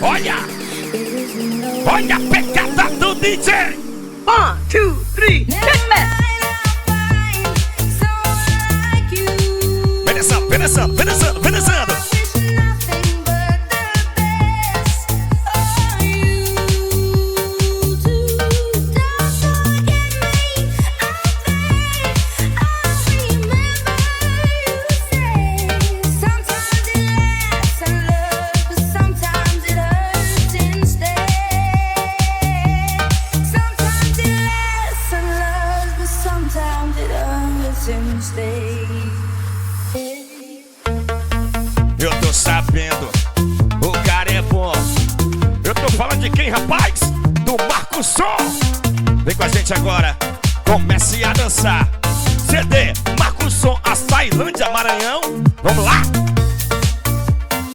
Olha! Olha a pegada do DJ! 1, 2, 3, hit me! Vem dançando, vem dançando, vem dançando, vem dançando! Eu tô sabendo, o cara é bom. Eu tô falando de quem, rapaz? Do Marco Som. Vem com a gente agora, comece a dançar. CD, Marco Som, Açailândia, Maranhão. Vamos lá?